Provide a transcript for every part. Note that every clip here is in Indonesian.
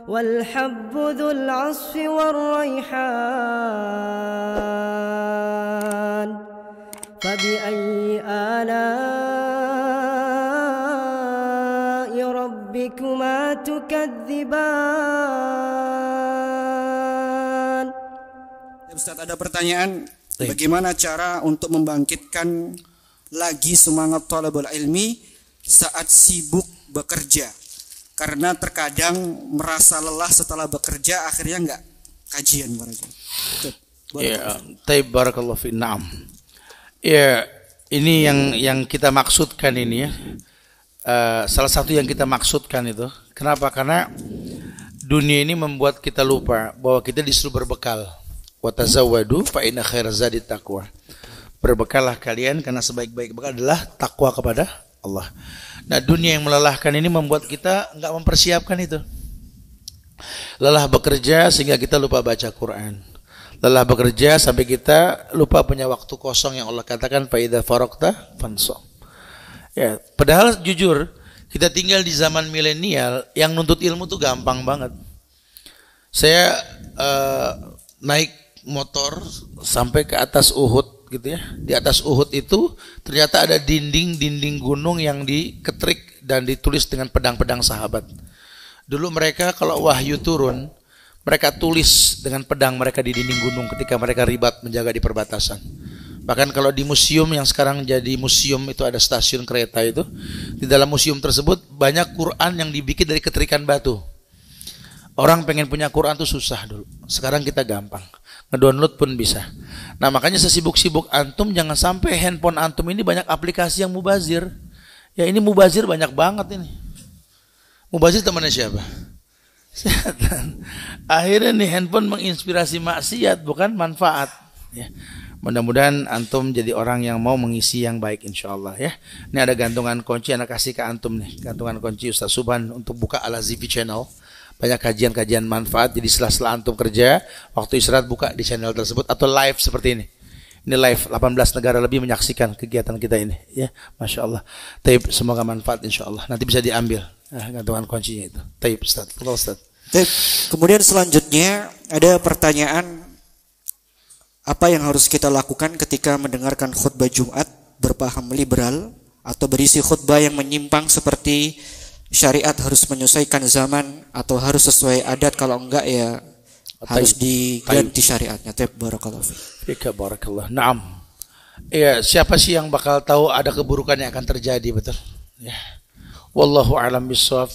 والحب ذو العصف والريحان فبأي آلاء ربكما تكذبان. Ustaz, ada pertanyaan, bagaimana cara untuk membangkitkan lagi semangat thalabul ilmi saat sibuk bekerja? Karena terkadang merasa lelah setelah bekerja, akhirnya enggak kajian barangkali. Ya, taib barakallahu fi. Naam. Ya, ini yang kita maksudkan ini ya. Salah satu yang kita maksudkan itu. Kenapa? Karena dunia ini membuat kita lupa bahwa kita disuruh berbekal. Wa tazawwadu fa inna khairaz zadi taqwa. Berbekallah kalian karena sebaik-baik bekal adalah takwa kepada Allah. Nah, dunia yang melelahkan ini membuat kita enggak mempersiapkan itu. Lelah bekerja sehingga kita lupa baca Quran. Lelah bekerja sampai kita lupa punya waktu kosong yang Allah katakan fa idza faraqta fansab. Ya, padahal jujur kita tinggal di zaman milenial yang nuntut ilmu tuh gampang banget. Saya naik motor sampai ke atas Uhud gitu ya. Di atas Uhud itu ternyata ada dinding gunung yang diketrik dan ditulis dengan pedang-pedang sahabat. Dulu mereka kalau wahyu turun, mereka tulis dengan pedang mereka di dinding gunung ketika mereka ribat menjaga di perbatasan. Bahkan kalau di museum yang sekarang jadi museum itu ada stasiun kereta itu, di dalam museum tersebut banyak Quran yang dibikin dari ketrikan batu. Orang pengen punya Quran tuh susah dulu. Sekarang kita gampang. Ngedownload pun bisa. Nah, makanya sesibuk-sibuk antum jangan sampai handphone antum ini banyak aplikasi yang mubazir. Ya, ini mubazir banyak banget ini. Mubazir temannya siapa? Setan. Akhirnya nih handphone menginspirasi maksiat bukan manfaat. Ya. Mudah-mudahan antum jadi orang yang mau mengisi yang baik insyaallah ya. Ini ada gantungan kunci anak kasih ke antum nih. Gantungan kunci Ustaz Subhan untuk buka Al-Azifi Channel. Banyak kajian-kajian manfaat. Jadi setelah antum kerja, waktu istirahat buka di channel tersebut atau live seperti ini. Ini live, 18 negara lebih menyaksikan kegiatan kita ini ya. Masya Allah. Taib, semoga manfaat insya Allah. Nanti bisa diambil gantungan kuncinya itu. Taib Ustaz. Ustaz. Taib. Kemudian selanjutnya ada pertanyaan, apa yang harus kita lakukan ketika mendengarkan khutbah Jumat berpaham liberal atau berisi khutbah yang menyimpang seperti syariat harus menyesuaikan zaman atau harus sesuai adat, kalau enggak ya harus diganti syariatnya. Barakallahu fiik. Barakallah. Naam. Ya, siapa sih yang bakal tahu ada keburukan yang akan terjadi, betul? Ya. Wallahu a'lam bishawab.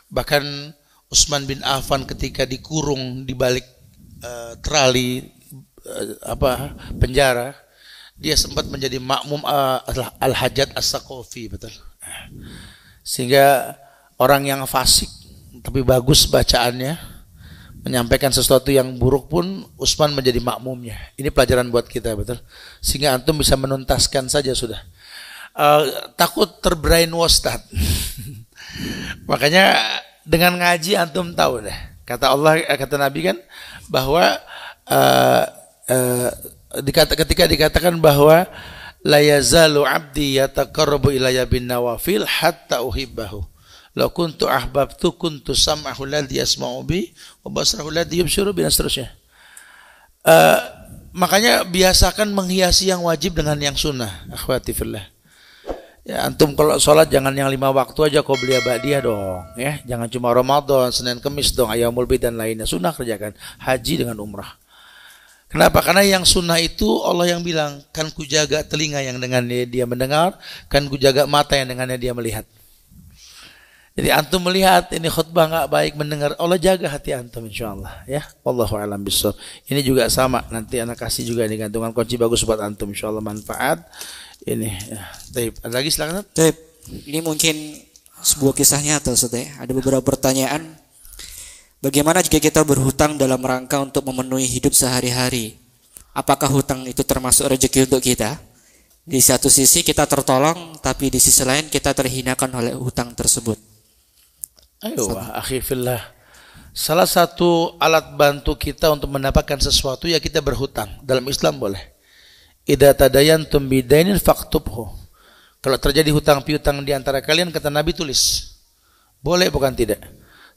Bahkan Utsman bin Affan ketika dikurung di balik terali penjara, dia sempat menjadi makmum Al-Hajjaj As-Saqafi, betul? Sehingga orang yang fasik tapi bagus bacaannya menyampaikan sesuatu yang buruk pun Utsman menjadi makmumnya. Ini pelajaran buat kita, betul? Sehingga antum bisa menuntaskan saja sudah. Takut terbrainwash. Makanya dengan ngaji antum tahu deh. Kata Allah, kata Nabi kan bahwa ketika dikatakan bahwa la yazalu abdi yataqarrabu ilayya bin nawafil hatta uhibbahu. La kuntu ahbabtu kuntu sam'ahu alladhi yasma'u bi wa basarahu alladhi yubsiru bi, dan seterusnya. Makanya biasakan menghiasi yang wajib dengan yang sunnah. Akhwati fillah. Ya, antum kalau sholat jangan yang 5 waktu aja qobliyah ba'diyah dong ya. Jangan cuma Ramadan, Senin Kamis dong, Ayyamul Bid dan lainnya. Sunnah kerjakan. Haji dengan umrah. Kenapa? Karena yang sunnah itu Allah yang bilang, kan kujaga telinga yang dengannya dia mendengar, kan kujaga mata yang dengannya dia melihat. Jadi antum melihat ini khutbah enggak baik, mendengar, Allah jaga hati antum insyaallah ya. Wallahu a'lam bishawab. Ini juga sama, nanti anak kasih juga ini gantungan kunci bagus buat antum insyaallah manfaat. Ini ya. Taib. Ada lagi silakan. Taib. Ini mungkin sebuah kisah nyata Ustaz ya. Ada beberapa pertanyaan. Bagaimana jika kita berhutang dalam rangka untuk memenuhi hidup sehari-hari? Apakah hutang itu termasuk rezeki untuk kita? Di satu sisi kita tertolong, tapi di sisi lain kita terhinakan oleh hutang tersebut. Ayo, akhi fillah. Salah satu alat bantu kita untuk mendapatkan sesuatu ya kita berhutang. Dalam Islam boleh. Idza tadayantum bidainin faktubhu. Kalau terjadi hutang piutang di antara kalian, kata Nabi, tulis. Boleh bukan tidak?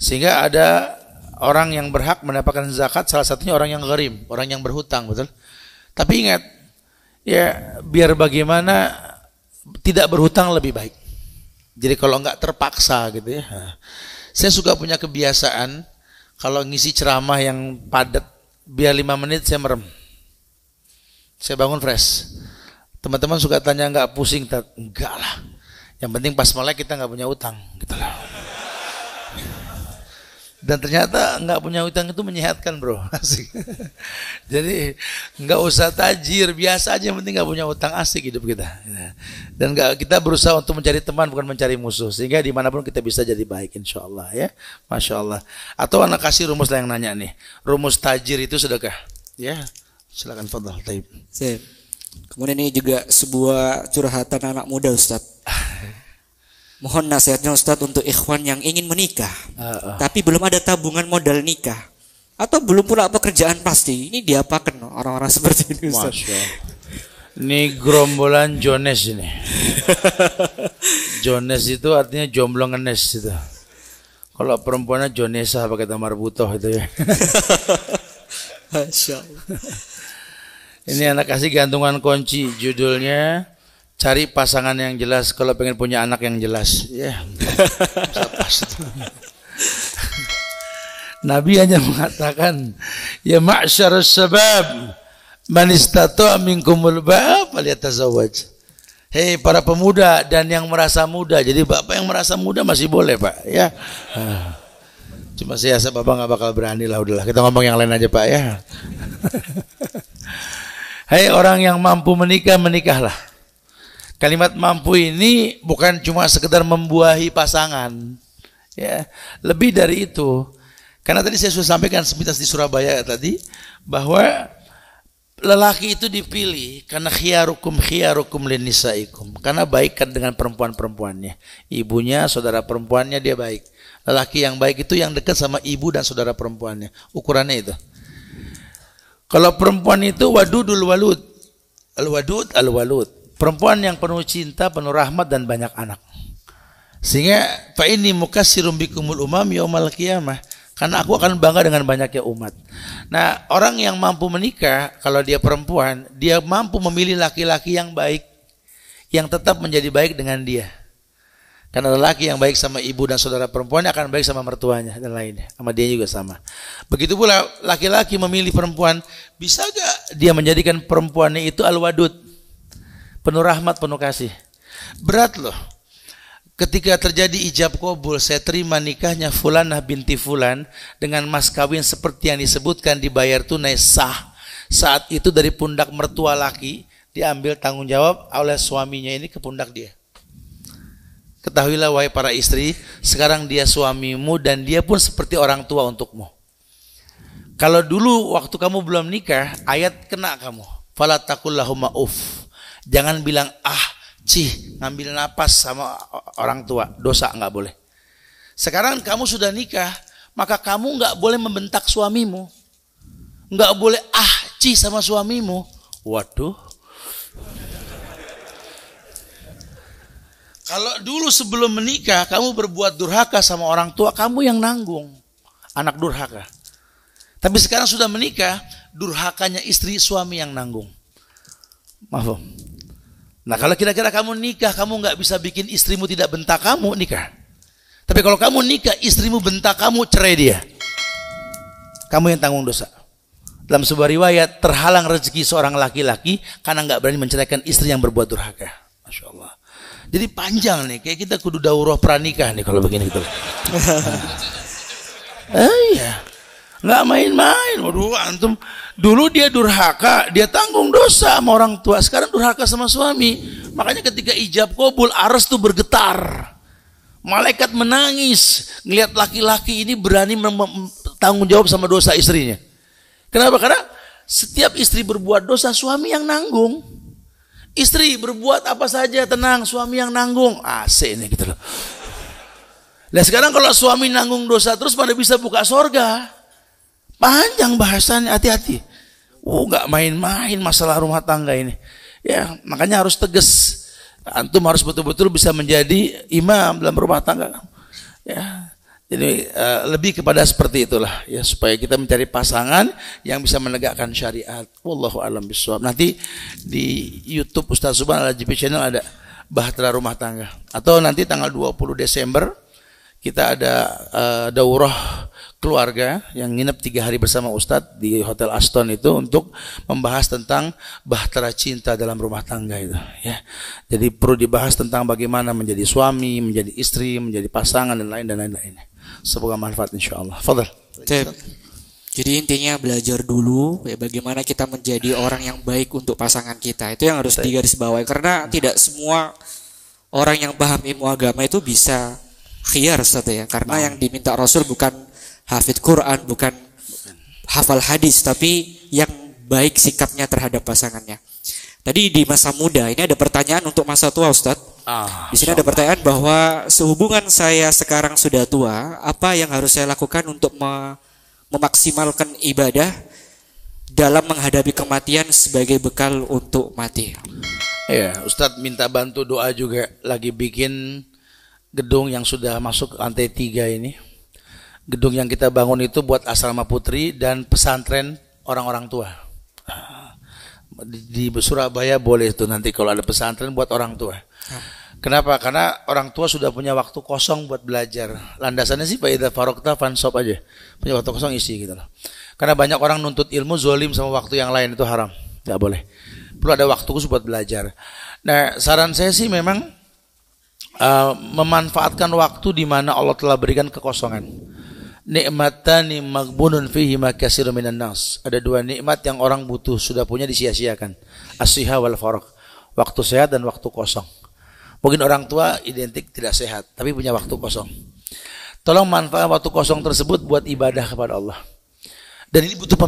Sehingga ada orang yang berhak mendapatkan zakat salah satunya orang yang gharim, orang yang berhutang, betul? Tapi ingat, ya biar bagaimana tidak berhutang lebih baik. Jadi kalau nggak terpaksa gitu ya. Saya suka punya kebiasaan kalau ngisi ceramah yang padat, biar 5 menit saya merem. Saya bangun fresh. Teman-teman suka tanya nggak pusing? Enggak lah. Yang penting pas melek kita nggak punya utang, gitu lah. Dan ternyata nggak punya utang itu menyehatkan, bro. Asik. Jadi nggak usah tajir, biasa aja, yang penting nggak punya utang, asik hidup kita. Dan kita berusaha untuk mencari teman bukan mencari musuh, sehingga dimanapun kita bisa jadi baik, insya Allah ya, masya Allah. Atau anak kasih rumus lah yang nanya nih, rumus tajir itu sedekah, ya silakan fadhal. Taib. Kemudian ini juga sebuah curhatan anak muda, Ustadz. Mohon nasihatnya Ustadz untuk ikhwan yang ingin menikah, tapi belum ada tabungan modal nikah, atau belum pula pekerjaan pasti. Ini diapakan orang-orang seperti ini, Ustadz? Ini gerombolan Jones ini. Jones itu artinya jomblo ngenes itu. Kalau perempuannya Jonesa pakai tamar butoh itu ya. Masya Allah. Ini anak kasih gantungan kunci, judulnya cari pasangan yang jelas kalau pengen punya anak yang jelas. Ya, Nabi hanya mengatakan, ya ma'syarus sabab, man istata'a minkumul ba'a falyatazawwaj. Hei para pemuda dan yang merasa muda. Jadi bapak yang merasa muda masih boleh, Pak, ya. Cuma saya bapak nggak bakal berani lah, udahlah kita ngomong yang lain aja, Pak, ya. Hei orang yang mampu menikah, menikahlah. Kalimat mampu ini bukan cuma sekedar membuahi pasangan, ya, lebih dari itu. Karena tadi saya sudah sampaikan sepintas di Surabaya tadi bahwa lelaki itu dipilih karena khiyarukum linisaikum, karena baikkan dengan perempuan-perempuannya, ibunya, saudara perempuannya dia baik. Lelaki yang baik itu yang dekat sama ibu dan saudara perempuannya. Ukurannya itu. Kalau perempuan itu wadudul walud, al-walud, perempuan yang penuh cinta, penuh rahmat dan banyak anak. Sehingga fa inni mukassirum bikumul umam yaumal qiyamah, karena aku akan bangga dengan banyaknya umat. Nah, orang yang mampu menikah, kalau dia perempuan, dia mampu memilih laki-laki yang baik, yang tetap menjadi baik dengan dia. Karena lelaki yang baik sama ibu dan saudara perempuannya akan baik sama mertuanya dan lainnya, sama dia juga sama. Begitu pula laki-laki memilih perempuan, bisa gak dia menjadikan perempuannya itu al-wadud, penuh rahmat, penuh kasih. Berat loh. Ketika terjadi ijab kabul, saya terima nikahnya Fulanah binti Fulan dengan mas kawin seperti yang disebutkan, dibayar tunai sah. Saat itu dari pundak mertua laki diambil tanggung jawab oleh suaminya ini ke pundak dia. Ketahuilah wahai para istri, sekarang dia suamimu dan dia pun seperti orang tua untukmu. Kalau dulu waktu kamu belum nikah, ayat kena kamu. Fala taqul lahum uff. Jangan bilang ngambil napas sama orang tua, dosa, nggak boleh. Sekarang kamu sudah nikah, maka kamu nggak boleh membentak suamimu, nggak boleh sama suamimu. Waduh. Kalau dulu sebelum menikah kamu berbuat durhaka sama orang tua, kamu yang nanggung, anak durhaka. Tapi sekarang sudah menikah, durhakanya istri, suami yang nanggung. Maaf. Nah, kalau kira-kira kamu nikah, kamu nggak bisa bikin istrimu tidak bentak kamu, nikah. Tapi kalau kamu nikah, istrimu bentak kamu, cerai dia. Kamu yang tanggung dosa. Dalam sebuah riwayat, terhalang rezeki seorang laki-laki karena nggak berani menceraikan istri yang berbuat durhaka. Masya Allah. Jadi panjang nih, kayak kita kudu daurah pranikah nih kalau begini gitu. Iya, nggak main-main. Waduh, antum dulu dia durhaka, dia tanggung dosa sama orang tua. Sekarang durhaka sama suami. Makanya ketika ijab kabul, aras tuh bergetar. Malaikat menangis ngelihat laki-laki ini berani tanggung jawab sama dosa istrinya. Kenapa? Karena setiap istri berbuat dosa, suami yang nanggung. Istri berbuat apa saja tenang, suami yang nanggung. Asik ini gitu loh. Nah sekarang kalau suami nanggung dosa terus pada bisa buka sorga. Panjang bahasannya, hati-hati. Gak main-main masalah rumah tangga ini. Ya makanya harus tegas. Antum harus betul-betul bisa menjadi imam dalam rumah tangga. Ya Jadi lebih kepada seperti itulah ya, supaya kita mencari pasangan yang bisa menegakkan syariat. Wallahu a'lam bishawab. Nanti di YouTube Ustaz Subhan Al-Ajib Channel ada Bahtera Rumah Tangga. Atau nanti tanggal 20 Desember kita ada daurah keluarga yang nginep 3 hari bersama Ustadz di Hotel Aston itu untuk membahas tentang bahtera cinta dalam rumah tangga itu ya. Jadi perlu dibahas tentang bagaimana menjadi suami, menjadi istri, menjadi pasangan dan lain-lain. Semoga manfaat insyaallah. Fadhal. Jadi intinya belajar dulu ya, bagaimana kita menjadi orang yang baik untuk pasangan kita. Itu yang harus digarisbawahi, karena tidak semua orang yang paham ilmu agama itu bisa khiyar, Ustaz ya. Karena yang diminta Rasul bukan hafidz Quran, bukan hafal hadis, tapi yang baik sikapnya terhadap pasangannya. Tadi di masa muda ini ada pertanyaan untuk masa tua, Ustaz. Di sini ada pertanyaan bahwa sehubungan saya sekarang sudah tua, apa yang harus saya lakukan untuk memaksimalkan ibadah dalam menghadapi kematian sebagai bekal untuk mati? Ya, Ustadz minta bantu doa juga, lagi bikin gedung yang sudah masuk ke lantai 3 ini. Gedung yang kita bangun itu buat asrama putri dan pesantren orang-orang tua. Di Surabaya boleh tuh nanti kalau ada pesantren buat orang tua. Kenapa? Karena orang tua sudah punya waktu kosong buat belajar. Landasannya sih fa idza faragta fansab aja. Punya waktu kosong isi gitu loh. Karena banyak orang nuntut ilmu zolim sama waktu yang lain, itu haram. Enggak boleh. Perlu ada waktu khusus buat belajar. Nah, saran saya sih memang memanfaatkan waktu di mana Allah telah berikan kekosongan. Nikmatani maghbunun fihi ma katsirun minan nas. Ada 2 nikmat yang orang butuh, sudah punya disia-siakan. As-siha wal faragh. Waktu sehat dan waktu kosong. Mungkin orang tua identik tidak sehat, tapi punya waktu kosong. Tolong manfaatkan waktu kosong tersebut buat ibadah kepada Allah. Dan ini butuh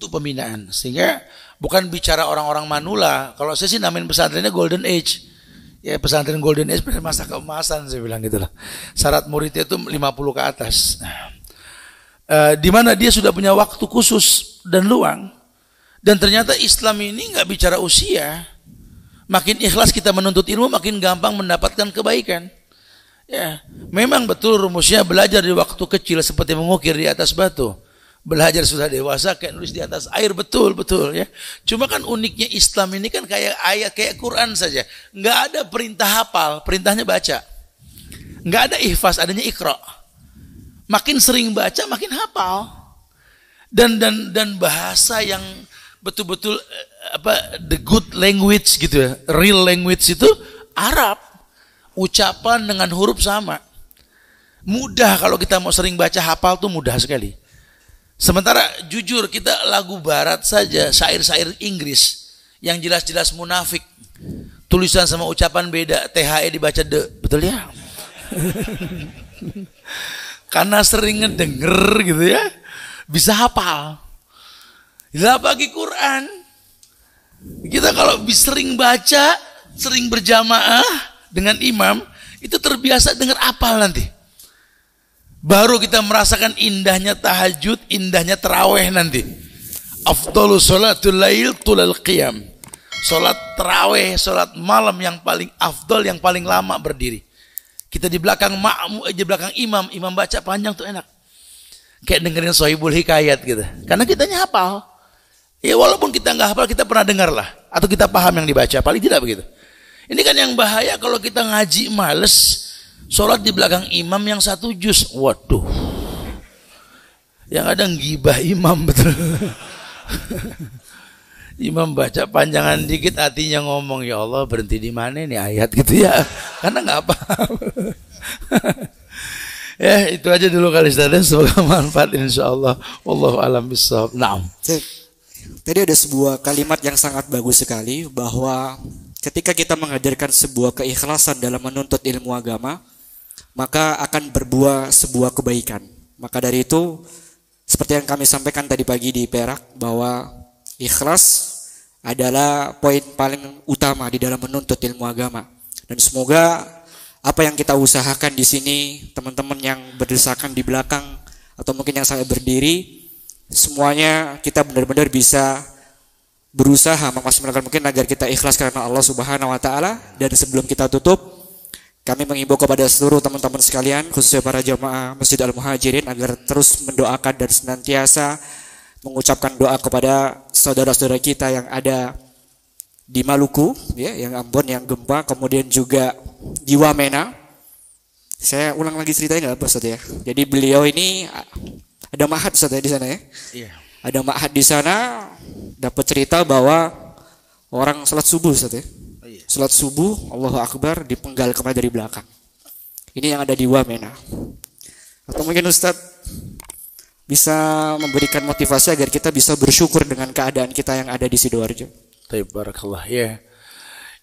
pembinaan. Sehingga bukan bicara orang-orang manula. Kalau saya sih namain pesantrennya Golden Age. Ya, pesantren Golden Age masa keemasan, saya bilang gitu lah. Syarat muridnya itu 50 ke atas. Di mana dia sudah punya waktu khusus dan luang. Dan ternyata Islam ini nggak bicara usia. Makin ikhlas kita menuntut ilmu, makin gampang mendapatkan kebaikan. Ya, memang betul rumusnya belajar di waktu kecil seperti mengukir di atas batu. Belajar sudah dewasa kayak nulis di atas air, betul ya. Cuma kan uniknya Islam ini kan kayak ayat, kayak Quran saja. Nggak ada perintah hafal, perintahnya baca. Nggak ada ihfaz, adanya iqra. Makin sering baca, makin hafal. Dan bahasa yang betul-betul the good language gitu ya, real language itu Arab. Ucapan dengan huruf sama. Mudah kalau kita mau sering baca, hafal tuh mudah sekali. Sementara jujur kita lagu barat saja, syair-syair Inggris yang jelas-jelas munafik, tulisan sama ucapan beda, THE dibaca de, betul ya? Karena sering ngedenger gitu ya, bisa hafal. Lah bagi Quran, kita kalau sering baca, sering berjamaah dengan imam, itu terbiasa dengar hafal nanti. Baru kita merasakan indahnya tahajud, indahnya tarawih nanti. Afdhalu sholatul lail tulal qiyam. Salat tarawih, salat malam yang paling afdal, yang paling lama berdiri. Kita di belakang imam baca panjang tuh enak. Kayak dengerin Sohibul Hikayat gitu. Karena kitanya hafal. Ya walaupun kita nggak hafal, kita pernah dengar lah, atau kita paham yang dibaca, paling tidak begitu. Ini kan yang bahaya kalau kita ngaji males. Sholat di belakang imam yang 1 juz, waduh, yang ada ngibah imam betul. Imam baca panjangan dikit, hatinya ngomong, ya Allah berhenti di mana nih ayat gitu ya, karena nggak paham. Ya itu aja dulu kali Ustaz, semoga manfaat insyaallah. Wallahu a'lam bishawab. Naam. Tadi ada sebuah kalimat yang sangat bagus sekali, bahwa ketika kita mengajarkan sebuah keikhlasan dalam menuntut ilmu agama, maka akan berbuah sebuah kebaikan. Maka dari itu, seperti yang kami sampaikan tadi pagi di Perak, bahwa ikhlas adalah poin paling utama di dalam menuntut ilmu agama. Dan semoga apa yang kita usahakan di sini, teman-teman yang berdesakan di belakang atau mungkin yang saya berdiri, semuanya kita benar-benar bisa berusaha memaksimalkan mungkin agar kita ikhlas karena Allah Subhanahu wa taala. Dan sebelum kita tutup, Kami mengimbau kepada seluruh teman-teman sekalian, khususnya para jamaah Masjid Al-Muhajirin, agar terus mendoakan dan senantiasa mengucapkan doa kepada saudara-saudara kita yang ada di Maluku, ya, yang Ambon, yang gempa, kemudian juga di Wamena. Saya ulang lagi ceritanya nggak, Ustaz ya? Jadi beliau ini ada ma'had, Ustaz ya, di sana ya. Iya. Ada ma'had di sana, dapat cerita bahwa orang salat subuh, Ustaz ya. Salat subuh, Allahu Akbar, dipenggal kemana dari belakang. Ini yang ada di Wamena. Atau mungkin Ustadz bisa memberikan motivasi agar kita bisa bersyukur dengan keadaan kita yang ada di Sidoarjo. Barakallah. Ya.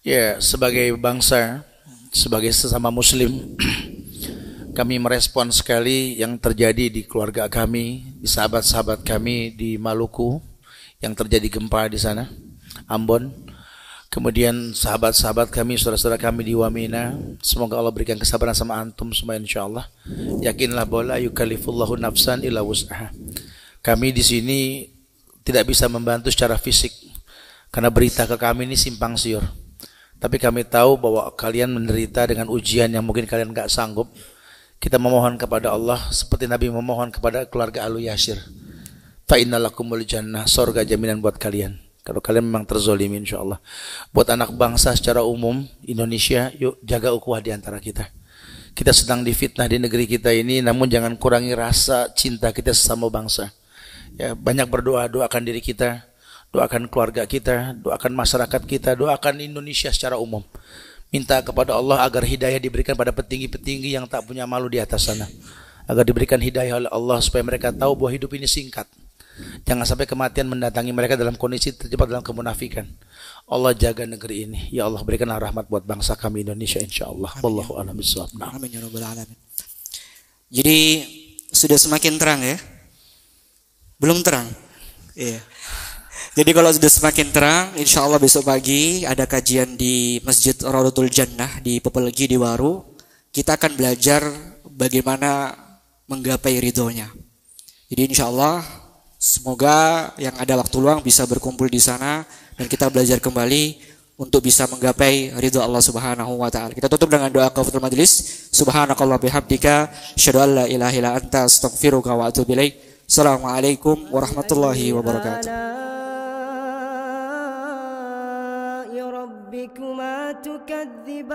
Ya, sebagai bangsa, sebagai sesama muslim, kami merespon sekali yang terjadi di keluarga kami, di sahabat-sahabat kami di Maluku, yang terjadi gempa di sana, Ambon. Kemudian sahabat-sahabat kami, saudara-saudara kami di Wamena, semoga Allah berikan kesabaran sama antum semua insyaallah. Yakinlah bahwa la yukallifullahu nafsan illa wus'aha. Kami di sini tidak bisa membantu secara fisik karena berita ke kami ini simpang siur. Tapi kami tahu bahwa kalian menderita dengan ujian yang mungkin kalian enggak sanggup. Kita memohon kepada Allah seperti Nabi memohon kepada keluarga Alu Yasir. Fa innalakumul jannah, surga jaminan buat kalian. Kalau kalian memang terzolimi insyaallah. Buat anak bangsa secara umum Indonesia, yuk jaga ukhuwah di antara kita. Kita sedang difitnah di negeri kita ini, namun jangan kurangi rasa cinta kita sesama bangsa. Ya, banyak berdoa, doakan diri kita, doakan keluarga kita, doakan masyarakat kita, doakan Indonesia secara umum. Minta kepada Allah agar hidayah diberikan pada petinggi-petinggi yang tak punya malu di atas sana. Agar diberikan hidayah oleh Allah supaya mereka tahu bahwa hidup ini singkat. Jangan sampai kematian mendatangi mereka dalam kondisi terjebak dalam kemunafikan. Allah jaga negeri ini. Ya Allah, berikanlah rahmat buat bangsa kami Indonesia insyaallah. Wallahu a'lam bishawab. Amin ya rabbal alamin. Jadi sudah semakin terang ya? Belum terang? Iya. Jadi kalau sudah semakin terang, insyaallah besok pagi ada kajian di Masjid Raudhatul Jannah di Pepelegi di Waru. Kita akan belajar bagaimana menggapai ridhonya. Jadi insyaallah semoga yang ada waktu luang bisa berkumpul di sana dan kita belajar kembali untuk bisa menggapai ridha Allah Subhanahu wa taala. Kita tutup dengan doa kafaratul majelis. Subhanakallah bihamdika, asyhadu an la ilaha illa anta, astaghfiruka wa atubu ilaik. Assalamualaikum warahmatullahi wabarakatuh. ربكما تكذبان